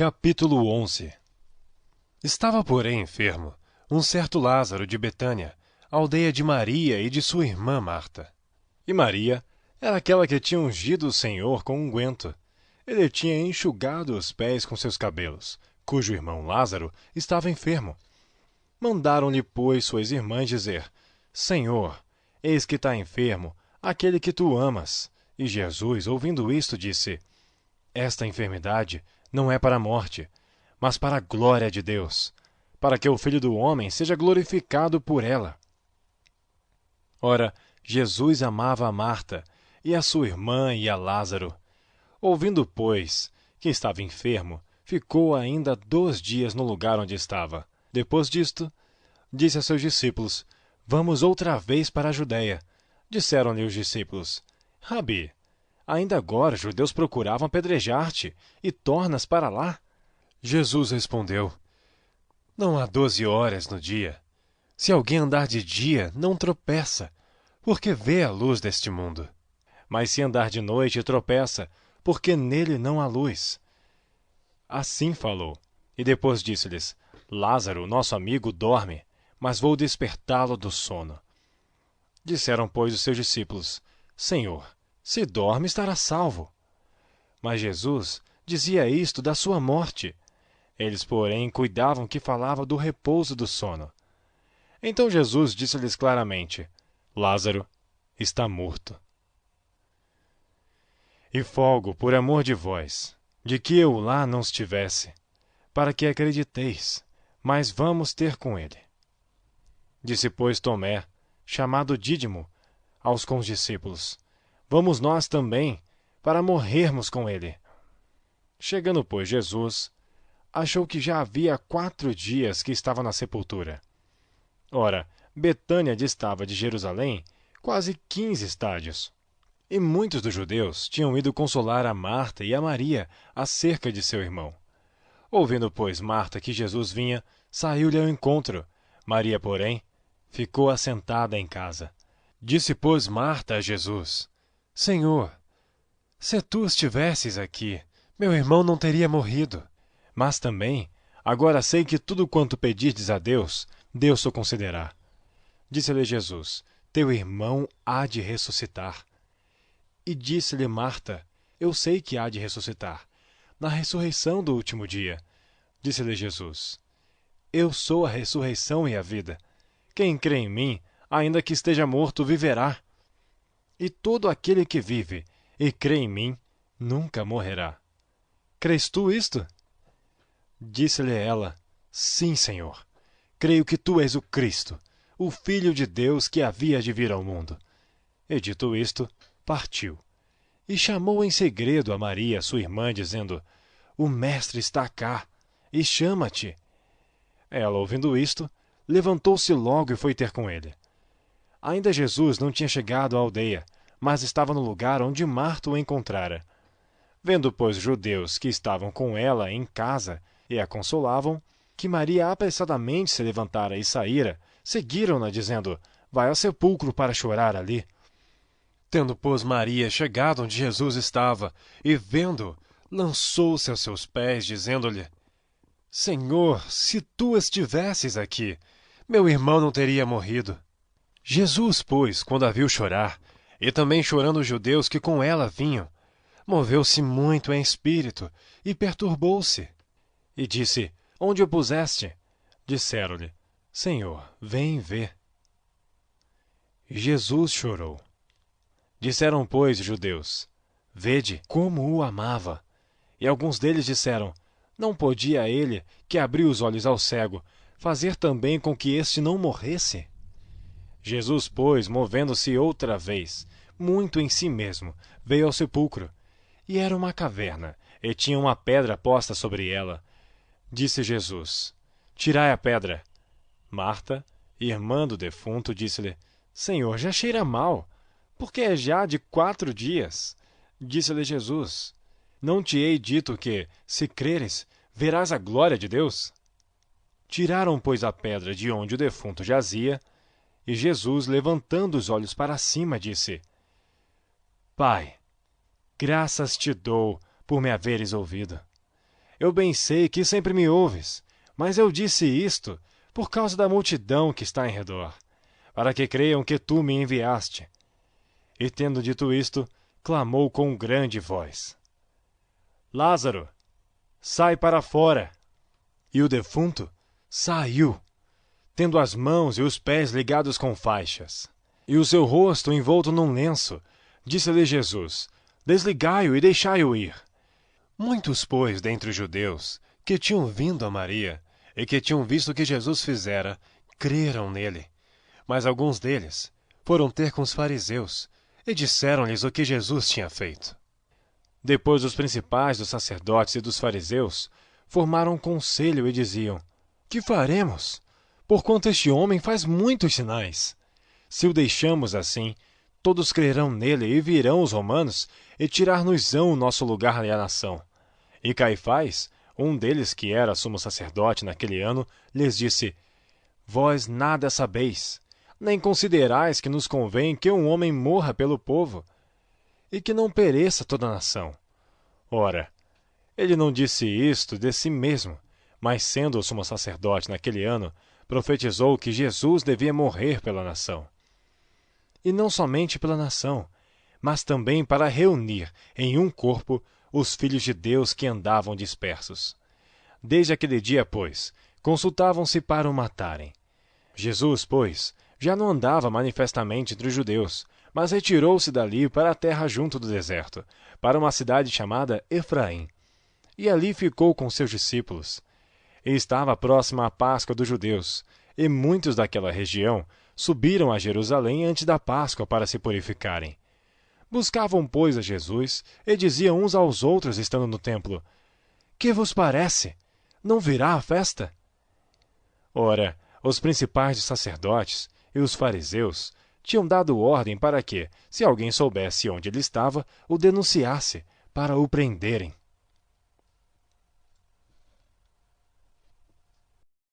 Capítulo 11. Estava, porém, enfermo um certo Lázaro de Betânia, aldeia de Maria e de sua irmã Marta. E Maria era aquela que tinha ungido o Senhor com unguento. Ele tinha enxugado os pés com seus cabelos, cujo irmão Lázaro estava enfermo. Mandaram-lhe, pois, suas irmãs dizer: Senhor, eis que está enfermo aquele que tu amas. E Jesus, ouvindo isto, disse: Esta enfermidade não é para a morte, mas para a glória de Deus, para que o Filho do Homem seja glorificado por ela. Ora, Jesus amava a Marta, e a sua irmã e a Lázaro. Ouvindo, pois, que estava enfermo, ficou ainda 2 dias no lugar onde estava. Depois disto, disse a seus discípulos: Vamos outra vez para a Judéia. Disseram-lhe os discípulos: Rabi, ainda agora os judeus procuravam apedrejar-te, e tornas para lá? Jesus respondeu: Não há 12 horas no dia. Se alguém andar de dia, não tropeça, porque vê a luz deste mundo. Mas se andar de noite, tropeça, porque nele não há luz. Assim falou, e depois disse-lhes: Lázaro, nosso amigo, dorme, mas vou despertá-lo do sono. Disseram, pois, os seus discípulos: Senhor, se dorme, estará salvo. Mas Jesus dizia isto da sua morte. Eles, porém, cuidavam que falava do repouso do sono. Então Jesus disse-lhes claramente: Lázaro está morto. E folgo por amor de vós, de que eu lá não estivesse, para que acrediteis, mas vamos ter com ele. Disse, pois, Tomé, chamado Dídimo, aos condiscípulos: Vamos nós também, para morrermos com ele. Chegando, pois, Jesus, achou que já havia 4 dias que estava na sepultura. Ora, Betânia distava de Jerusalém quase 15 estádios. E muitos dos judeus tinham ido consolar a Marta e a Maria acerca de seu irmão. Ouvindo, pois, Marta que Jesus vinha, saiu-lhe ao encontro. Maria, porém, ficou assentada em casa. Disse, pois, Marta a Jesus: Senhor, se tu estivesses aqui, meu irmão não teria morrido. Mas também, agora sei que tudo quanto pedirdes a Deus, Deus o concederá. Disse-lhe Jesus: Teu irmão há de ressuscitar. E disse-lhe Marta: Eu sei que há de ressuscitar, na ressurreição do último dia. Disse-lhe Jesus: Eu sou a ressurreição e a vida. Quem crê em mim, ainda que esteja morto, viverá. E todo aquele que vive e crê em mim, nunca morrerá. Crês tu isto? Disse-lhe ela: Sim, Senhor. Creio que tu és o Cristo, o Filho de Deus que havia de vir ao mundo. E dito isto, partiu. E chamou em segredo a Maria, sua irmã, dizendo: O Mestre está cá, e chama-te. Ela, ouvindo isto, levantou-se logo e foi ter com ele. Ainda Jesus não tinha chegado à aldeia, mas estava no lugar onde Marta o encontrara. Vendo, pois, os judeus que estavam com ela em casa e a consolavam, que Maria apressadamente se levantara e saíra, seguiram-na, dizendo: Vai ao sepulcro para chorar ali. Tendo, pois, Maria chegado onde Jesus estava, e vendo, lançou-se aos seus pés, dizendo-lhe: Senhor, se tu estivesses aqui, meu irmão não teria morrido. Jesus, pois, quando a viu chorar, e também chorando os judeus que com ela vinham, moveu-se muito em espírito, e perturbou-se. E disse: Onde o puseste? Disseram-lhe: Senhor, vem ver. Jesus chorou. Disseram, pois, os judeus: Vede como o amava. E alguns deles disseram: Não podia ele, que abriu os olhos ao cego, fazer também com que este não morresse? Jesus, pois, movendo-se outra vez, muito em si mesmo, veio ao sepulcro. E era uma caverna, e tinha uma pedra posta sobre ela. Disse Jesus: Tirai a pedra. Marta, irmã do defunto, disse-lhe: Senhor, já cheira mal, porque é já de 4 dias. Disse-lhe Jesus: Não te hei dito que, se creres, verás a glória de Deus? Tiraram, pois, a pedra de onde o defunto jazia, e Jesus, levantando os olhos para cima, disse: Pai, graças te dou por me haveres ouvido. Eu bem sei que sempre me ouves, mas eu disse isto por causa da multidão que está em redor, para que creiam que tu me enviaste. E tendo dito isto, clamou com grande voz: Lázaro, sai para fora! E o defunto saiu, tendo as mãos e os pés ligados com faixas, e o seu rosto envolto num lenço. Disse-lhe Jesus: Desligai-o e deixai-o ir. Muitos, pois, dentre os judeus, que tinham vindo a Maria, e que tinham visto o que Jesus fizera, creram nele. Mas alguns deles foram ter com os fariseus, e disseram-lhes o que Jesus tinha feito. Depois os principais dos sacerdotes e dos fariseus formaram um conselho e diziam: Que faremos? Porquanto este homem faz muitos sinais. Se o deixamos assim, todos crerão nele e virão os romanos e tirar-nos-ão o nosso lugar e a nação. E Caifás, um deles que era sumo sacerdote naquele ano, lhes disse: Vós nada sabeis, nem considerais que nos convém que um homem morra pelo povo, e que não pereça toda a nação. Ora, ele não disse isto de si mesmo, mas sendo o sumo sacerdote naquele ano, profetizou que Jesus devia morrer pela nação. E não somente pela nação, mas também para reunir em um corpo os filhos de Deus que andavam dispersos. Desde aquele dia, pois, consultavam-se para o matarem. Jesus, pois, já não andava manifestamente entre os judeus, mas retirou-se dali para a terra junto do deserto, para uma cidade chamada Efraim. E ali ficou com seus discípulos. E estava próxima a Páscoa dos judeus, e muitos daquela região subiram a Jerusalém antes da Páscoa para se purificarem. Buscavam, pois, a Jesus, e diziam uns aos outros, estando no templo: Que vos parece? Não virá a festa? Ora, os principais dos sacerdotes e os fariseus tinham dado ordem para que, se alguém soubesse onde ele estava, o denunciasse, para o prenderem.